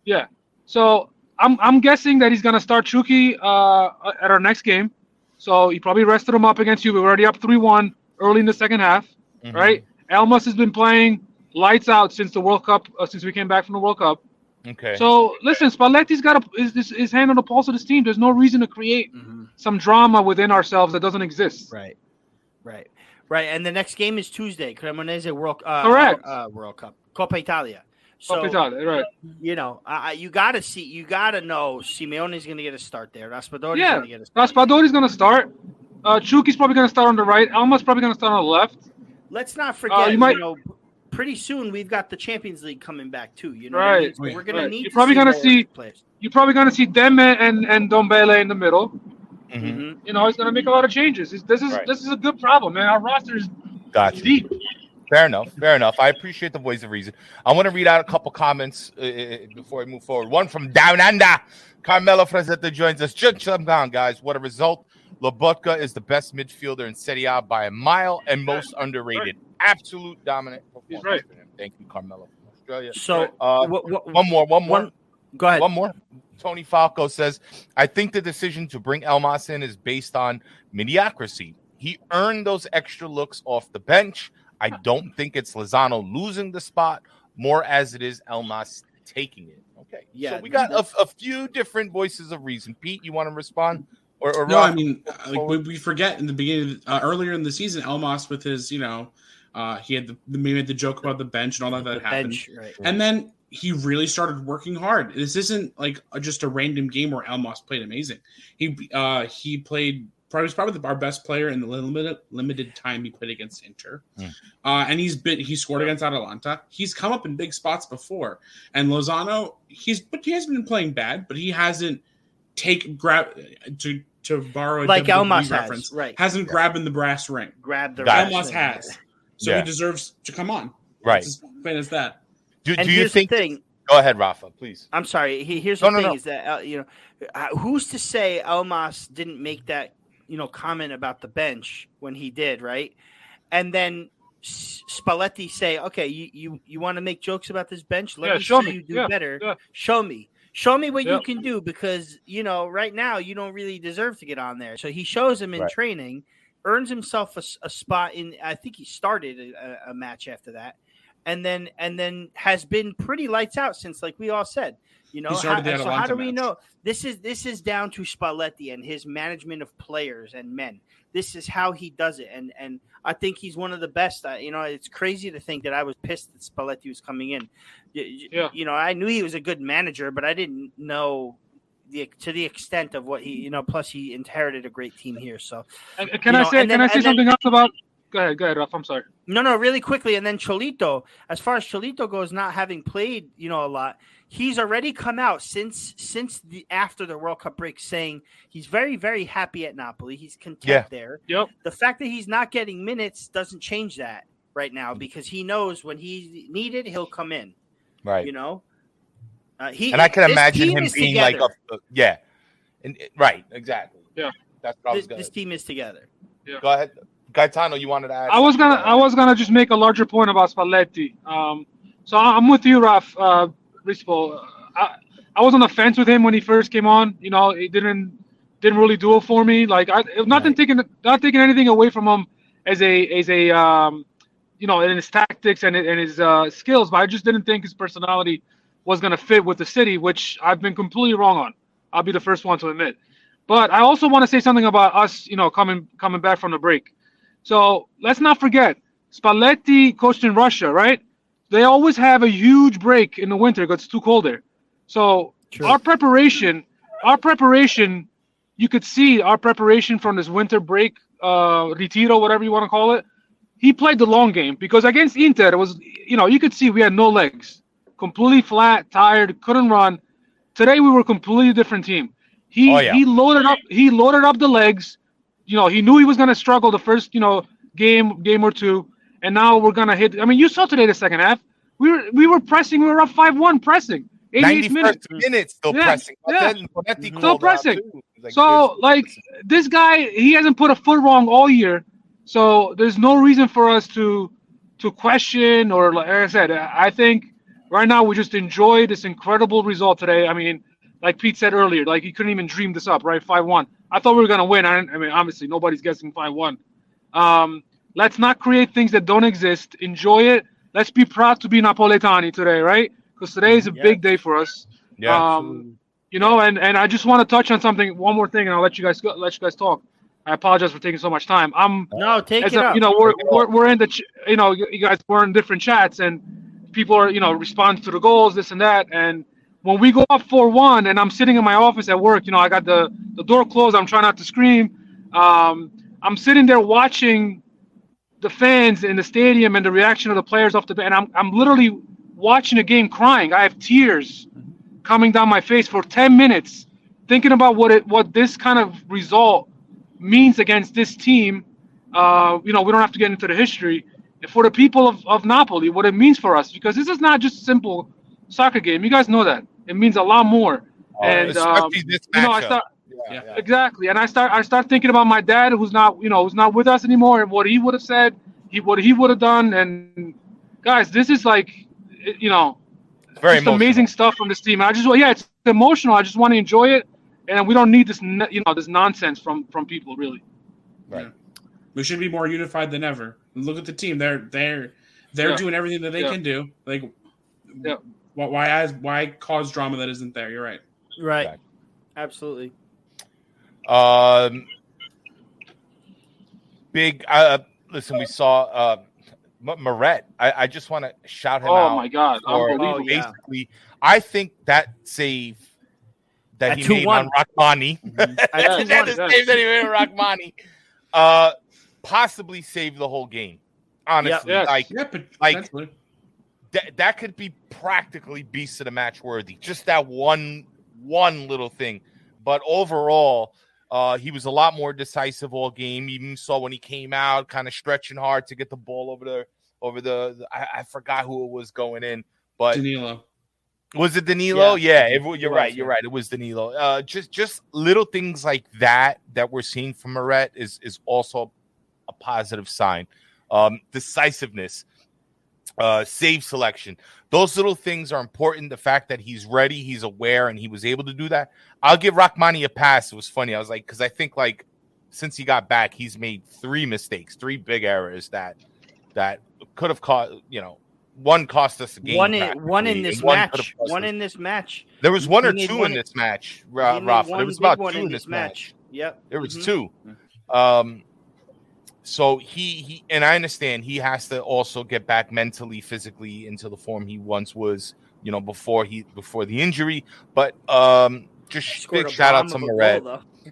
Yeah. So I'm guessing that he's gonna start Chucky at our next game. So he probably rested him up against you. We were already up 3-1 early in the second half, right? Elmas has been playing lights out since the World Cup, since we came back from the World Cup. Okay. So listen, Spalletti's got his hand on the pulse of this team. There's no reason to create some drama within ourselves that doesn't exist. Right. And the next game is Tuesday. Cremonese World Cup. Coppa Italia. So, Coppa Italia, right? You gotta know Simeone's gonna get a start there. Raspadori's gonna get a start. Raspadori's gonna start. Chucky's probably gonna start on the right. Elma's probably gonna start on the left. Let's not forget, pretty soon we've got the Champions League coming back too. Right. So we're gonna need. You're probably gonna see them and Dombele in the middle. He's gonna make a lot of changes. This is a good problem, man. Our roster is deep. Fair enough. I appreciate the voice of reason. I want to read out a couple comments before I move forward. One from Down Under. Carmelo Frazetta joins us. Judge them down, guys. What a result. Lobotka is the best midfielder in Serie A by a mile and most underrated. Absolute dominant performance. Right. Thank you, Carmelo from Australia. So one more. Go ahead. One more. Tony Falco says, I think the decision to bring Elmas in is based on mediocrity. He earned those extra looks off the bench. I don't think it's Lozano losing the spot more as it is Elmas taking it. Okay. Yeah. So we got a few different voices of reason. Pete, you want to respond? Or no, I mean, we forget in the beginning, earlier in the season, Elmas with his, he had made the joke about the bench and all that happened. Right. And then he really started working hard. This isn't like just a random game where Elmas played amazing. He played probably our best player in the limited time he played against Inter. And he scored against Atalanta. He's come up in big spots before. And Lozano, he hasn't been playing bad, but he hasn't to borrow a like Elmas reference, right? Hasn't grabbing the brass ring. Grabbed the Elmas has, so he deserves to come on. Right, as plain as that. Do you think? Go ahead, Raffa, please. I'm sorry. Here's the thing: is that who's to say Elmas didn't make that comment about the bench when he did, right? And then Spalletti say, "Okay, you want to make jokes about this bench? Let me show you do better. Yeah. Show me what you can do because, right now you don't really deserve to get on there." So he shows him in training, earns himself a spot in, I think he started a match after that. And then has been pretty lights out since, like we all said. You know, He started the so how do we match. know? This is down to Spalletti and his management of players and men. This is how he does it, and I think he's one of the best. You know, it's crazy to think that I was pissed that Spalletti was coming in. You know, I knew he was a good manager, but I didn't know to the extent of what he. You know, plus he inherited a great team here. So, can I say something else about? Go ahead, Raff. I'm sorry. No, really quickly, and then Cholito. As far as Cholito goes, not having played, you know, a lot, he's already come out since after the World Cup break saying he's very, very happy at Napoli. He's content there. Yep. The fact that he's not getting minutes doesn't change that right now because he knows when he's needed, he'll come in. Right. You know, and I can imagine him being together. right, exactly. Yeah, that's what I was this team is together. Yeah. Go ahead. Gaetano, you wanted to add? I was gonna just make a larger point about Spalletti. So I'm with you, Raff Rispo. I was on the fence with him when he first came on. You know, it didn't really do it for me. Like not taking anything away from him as a you know, in his tactics and his skills, but I just didn't think his personality was gonna fit with the city, which I've been completely wrong on. I'll be the first one to admit. But I also want to say something about us, you know, coming back from the break. So let's not forget, Spalletti coached in Russia, right? They always have a huge break in the winter because it's too cold there. So our preparation, you could see our preparation from this winter break, retiro, whatever you want to call it. He played the long game because against Inter, it was, you know, you could see we had no legs, completely flat, tired, couldn't run. Today we were a completely different team. He loaded up the legs. You know, he knew he was going to struggle the first, you know, game or two, and now we're going to hit. I mean, you saw today the second half. We were pressing. We were up 5-1 pressing. 88 minutes still pressing. Yeah. Still pressing. So, like, this guy, he hasn't put a foot wrong all year. So there's no reason for us to question or, like I said, I think right now we just enjoy this incredible result today. I mean, like Pete said earlier, like he couldn't even dream this up, right? 5-1. I thought we were going to win. I mean, obviously, nobody's guessing 5-1. Let's not create things that don't exist. Enjoy it. Let's be proud to be Napoletani today, right? Because today is a big day for us. Yeah. You know, and I just want to touch on something, one more thing, and I'll let you guys talk. I apologize for taking so much time. Take it up. You know, we're in the, you know, you guys were in different chats, and people are, you know, respond to the goals, this and that, and when we go up 4-1 and I'm sitting in my office at work, you know, I got the door closed. I'm trying not to scream. I'm sitting there watching the fans in the stadium and the reaction of the players off the bench. And I'm literally watching the game crying. I have tears coming down my face for 10 minutes, thinking about what this kind of result means against this team. You know, we don't have to get into the history. For the people of Napoli, what it means for us, because this is not just a simple soccer game. You guys know that. It means a lot more. And especially this you know, I start exactly, and I start thinking about my dad, who's not with us anymore, and what he would have said, what he would have done. And guys, this is like, you know, very just amazing stuff from this team. It's emotional. I just want to enjoy it, and we don't need this, you know, this nonsense from people, really. Right. Yeah. We should be more unified than ever. Look at the team. They're doing everything that they can do. Like, why cause drama that isn't there? You're right. Right. Exactly. Absolutely. Big. Listen, we saw Meret. I just want to shout him out. Oh my God! Unbelievable. Basically, I think that save that he made on Rachmani. That is save that he made on Rachmani. Possibly saved the whole game. Honestly, that could be practically beast of the match worthy. Just that one little thing, but overall, he was a lot more decisive all game. You even saw when he came out, kind of stretching hard to get the ball over the. I forgot who it was going in, but Danilo. Was it Danilo? Yeah, you're right. You're right. It was Danilo. Just little things like that we're seeing from Meret is also a positive sign. Decisiveness, save selection. Those little things are important. The fact that he's ready, he's aware, and he was able to do that. I'll give Rachmani a pass. It was funny. I was like, because I think like since he got back, he's made 3 mistakes, 3 big errors that could have caused, you know, one cost us a game. One in this match. One in this match. There was one or two in this match, Rafa. There was about two in this match. Yep. There was two. So he and I understand he has to also get back mentally, physically into the form he once was, before the injury. But just big shout out to Moret.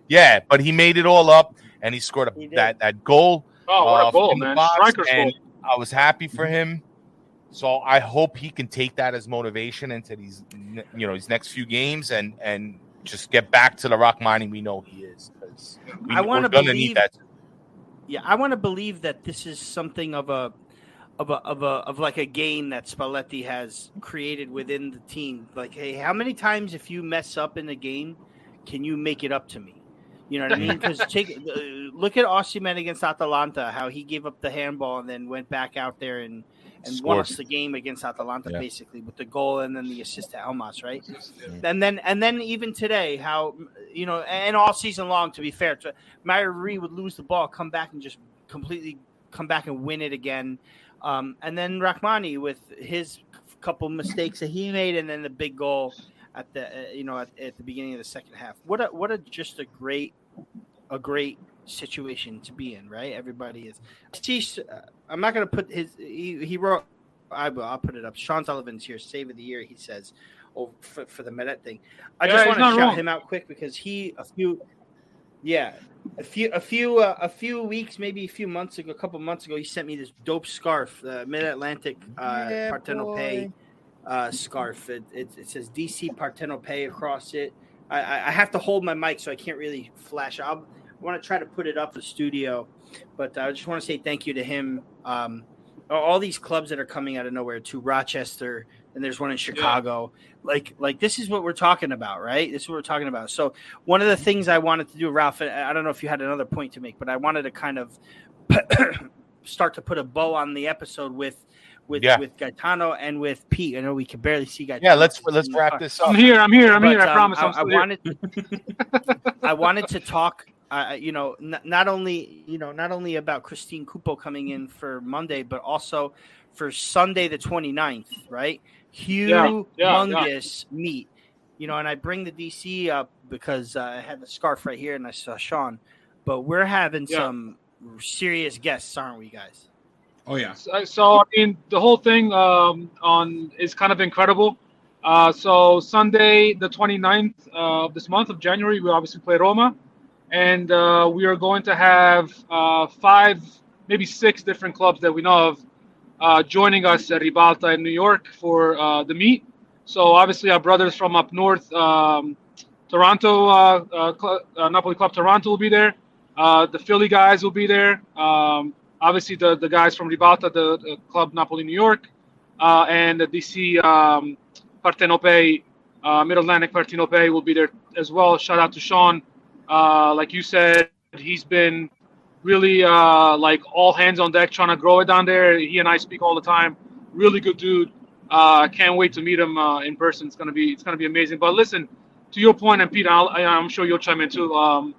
Yeah, but he made it all up and he scored that goal. Oh, what a goal, man. Striker's goal. I was happy for him. So I hope he can take that as motivation into these next few games and just get back to the Rachmani we know he is, because we're going to need that. Yeah, I want to believe that this is something of like a game that Spalletti has created within the team. Like, hey, how many times if you mess up in the game, can you make it up to me? You know what I mean? Because look at Osimhen against Atalanta, how he gave up the handball and then went back out there and won us the game against Atalanta, basically, with the goal and then the assist to Elmas, right? Yeah. And then even today, how and all season long, to be fair, Mario would lose the ball, come back and just completely come back and win it again. And then Rachmani with his couple mistakes that he made, and then the big goal at the at the beginning of the second half. What a great situation to be in, right? Everybody is. I'm not going to put his. He wrote. I'll put it up. Sean Sullivan's here. Save of the year. He says, for the Meret thing. I just want to shout him out quick because a few weeks, maybe a few months ago, a couple months ago, he sent me this dope scarf, the Mid-Atlantic Partenope scarf. It says DC Partenope across it. I have to hold my mic, so I can't really flash. I want to try to put it up the studio, but I just want to say thank you to him. All these clubs that are coming out of nowhere, to Rochester, and there's one in Chicago. Yeah. Like this is what we're talking about, right? This is what we're talking about. So one of the things I wanted to do, Ralph, I don't know if you had another point to make, but I wanted to kind of start to put a bow on the episode with Gaetano and with Pete. I know we can barely see Gaetano. Yeah, let's wrap this up. I'm here. I promise. I wanted to talk. Not only about Christine Cupo coming in for Monday, but also for Sunday the 29th, right? Humongous meet. And I bring the DC up because I had the scarf right here and I saw Sean. But we're having some serious guests, aren't we, guys? Oh, yeah. So, the whole thing is kind of incredible. So Sunday the 29th of this month of January, we obviously play Roma. And we are going to have 5, maybe 6 different clubs that we know of joining us at Ribalta in New York for the meet. So obviously our brothers from up north, Toronto, Napoli Club Toronto will be there. The Philly guys will be there. Obviously the guys from Ribalta, the Club Napoli New York, and the DC Partenope, Mid-Atlantic Partenope will be there as well. Shout out to Sean. Like you said, he's been really like all hands on deck trying to grow it down there. He and I speak all the time. Really good dude. Can't wait to meet him in person. It's gonna be amazing. But listen, to your point, and Pete, I'm sure you'll chime in too.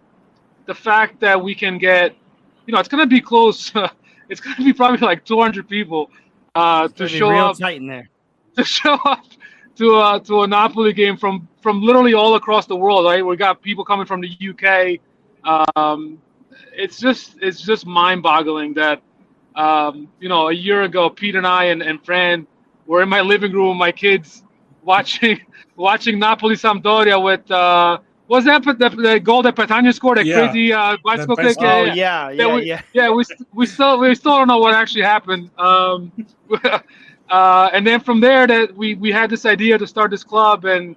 The fact that we can get, it's gonna be close. It's gonna be probably like 200 people to show up. Tight in there. To show up to a Napoli game from literally all across the world, right? We got people coming from the UK. It's just mind-boggling that a year ago, Pete and I and Fran were in my living room with my kids watching Napoli Sampdoria with was that the goal that Petagna scored? Crazy bicycle kick. We still don't know what actually happened. And then from there, that we had this idea to start this club, and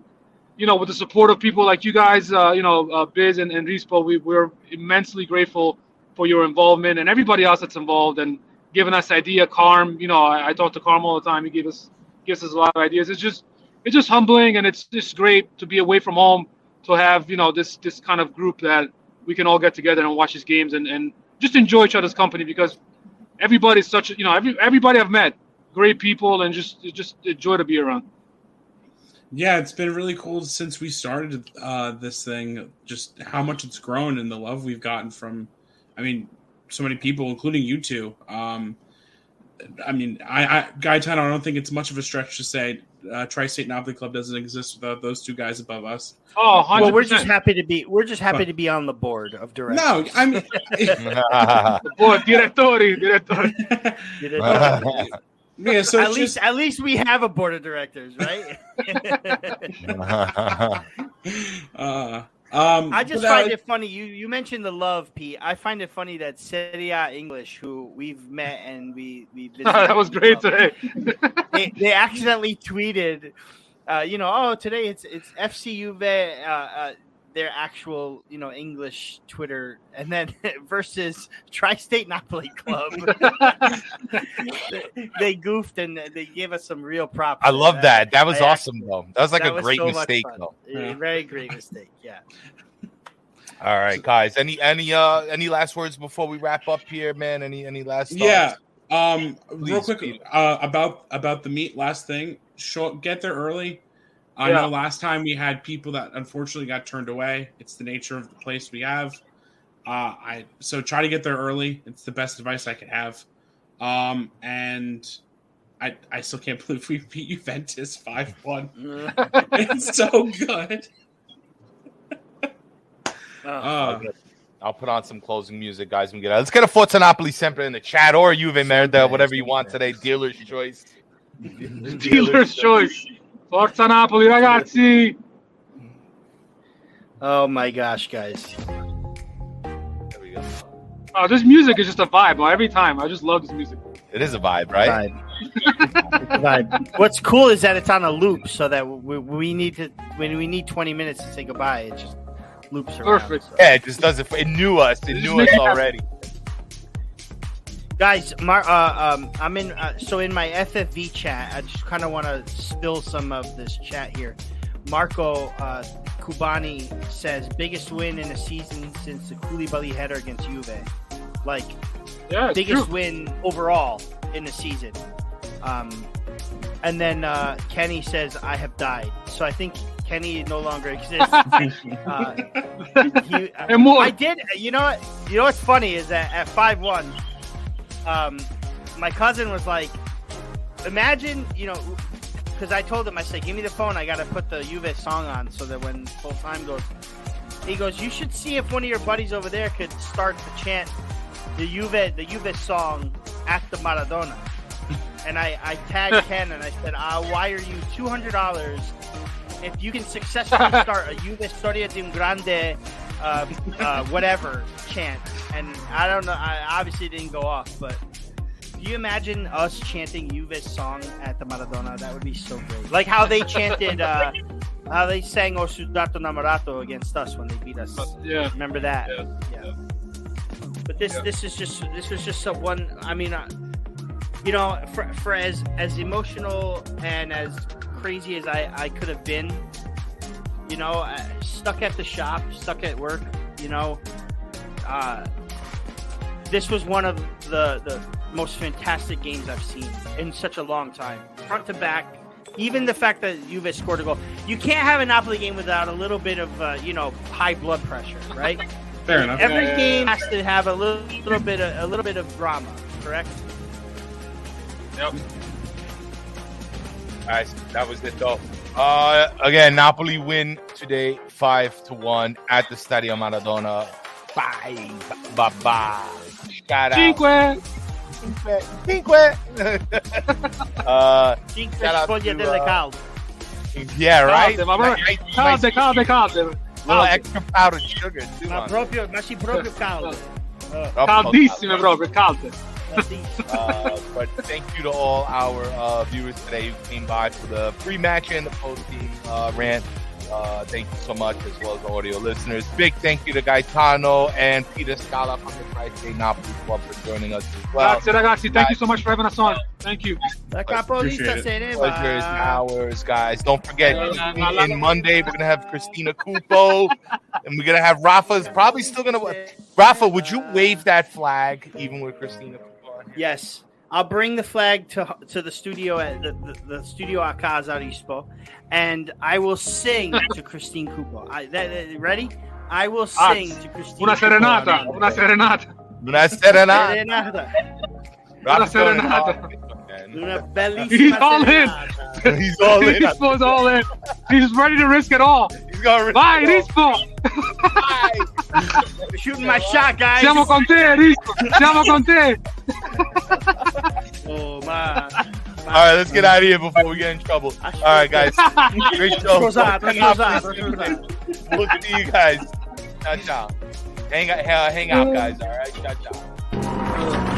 with the support of people like you guys, Biz and Rispo, we're immensely grateful for your involvement and everybody else that's involved and giving us idea. Carm, I talk to Carm all the time. He gives us a lot of ideas. It's just humbling, and it's just great to be away from home, to have this kind of group that we can all get together and watch these games and just enjoy each other's company, because everybody's such everybody I've met, great people, and just a joy to be around. Yeah, it's been really cool since we started this thing, just how much it's grown and the love we've gotten from, so many people, including you two. I mean, Gaetano, I don't think it's much of a stretch to say Tri-State Napoli Club doesn't exist without those two guys above us. Oh, 100%. Well, we're just happy to be on the board of directors. No, I mean, direttori. Yeah, so at least we have a board of directors, right? I just find it funny. You mentioned the love, Pete. I find it funny that Serie A English, who we've met and we visited, that was great today. they accidentally tweeted, today it's FC Juve, their actual English Twitter, and then versus Tri-State Napoli Club. They goofed and they gave us some real props. I love that. That was awesome, though. That was like a great mistake, though. A very great mistake. Yeah. All right, guys. Any last words before we wrap up here, man? Any last thoughts? Yeah. Please, real quick about the meet. Last thing, get there early. I know last time we had people that unfortunately got turned away. It's the nature of the place we have. So try to get there early. It's the best advice I could have. And I still can't believe we beat Juventus 5-1. It's so good. I'll put on some closing music, guys. Let's get a Forza Napoli sempre in the chat, or Juve Merda, whatever you want today. Dealer's choice. Dealer's choice. Forza Napoli, ragazzi! Oh my gosh, guys! There we go. Oh, this music is just a vibe. Every time, I just love this music. It is a vibe, right? Vibe. What's cool is that it's on a loop, so that we need to when we need 20 minutes to say goodbye, it just loops around. Perfect. So. Yeah, it just does it. It knew us. It knew us already. Guys, I'm in. So in my FFV chat, I just kind of want to spill some of this chat here. Marco Kubani says biggest win in a season since the Koulibaly header against Juve. Like, biggest win overall in the season. And then Kenny says I have died. So I think Kenny no longer exists. I did. You know what's funny is that at 5-1. My cousin was like, imagine, because I told him, I said, give me the phone. I got to put the Juve song on so that when full time goes, he goes, you should see if one of your buddies over there could start to chant the Juve song at the Maradona. And I tagged Ken and I said, I'll wire you $200 if you can successfully start a Juve Storia di un Grande whatever chant. And I don't know, I obviously didn't go off, but do you imagine us chanting Juve's song at the Maradona? That would be so great. Like how they chanted, how they sang O Sudato Namorato against us when they beat us. Yeah. Remember that? Yeah. But this was just so one. I mean, for as emotional and as crazy as I could have been, stuck at the shop, stuck at work, this was one of the most fantastic games I've seen in such a long time. Front to back, even the fact that Juve scored a goal. You can't have a Napoli game without a little bit of, high blood pressure, right? Fair enough. Every game has to have a little bit of drama, correct? Yep. Guys, that was it though. Again, Napoli win today 5-1 at the Stadio Maradona. Bye. Shout out. Cinque. Cinque foglie delle calde. Yeah, right? Calde. Little extra powdered sugar too. Ma si proprio calde. Caldissime proprio, calde. But thank you to all our viewers today who came by for the pre-match and the post-team rant. Thank you so much, as well as the audio listeners. Big thank you to Gaetano and Peter Scala from the Tri-State Napoli Club for joining us as well. Grazie ragazzi, thank you so much for having us on. Thank you. Pleasure is ours, guys. Don't forget, in Monday we're gonna have Christina Cupo, and we're gonna have Raffa's probably still gonna. Raffa, would you wave that flag even with Christina Cupo? Yes. I'll bring the flag to the studio at the studio a Casa Rispo, and I will sing to Christine Cupo. Ready? I will sing to Christine. Una serenata. Raff's going in. Una bellissima He's all in. serenata. He's all in. Rispo's all in. He's ready to risk it all. He's going to Vai, Rispo. Shooting my shot, guys. Siamo con te, Rispo. Siamo con te. Oh, man. All right, let's get out of here before we get in trouble. All right, guys. Great show. Sposato. We'll see you guys. Ciao, ciao. Hang out, guys. All right, ciao, ciao.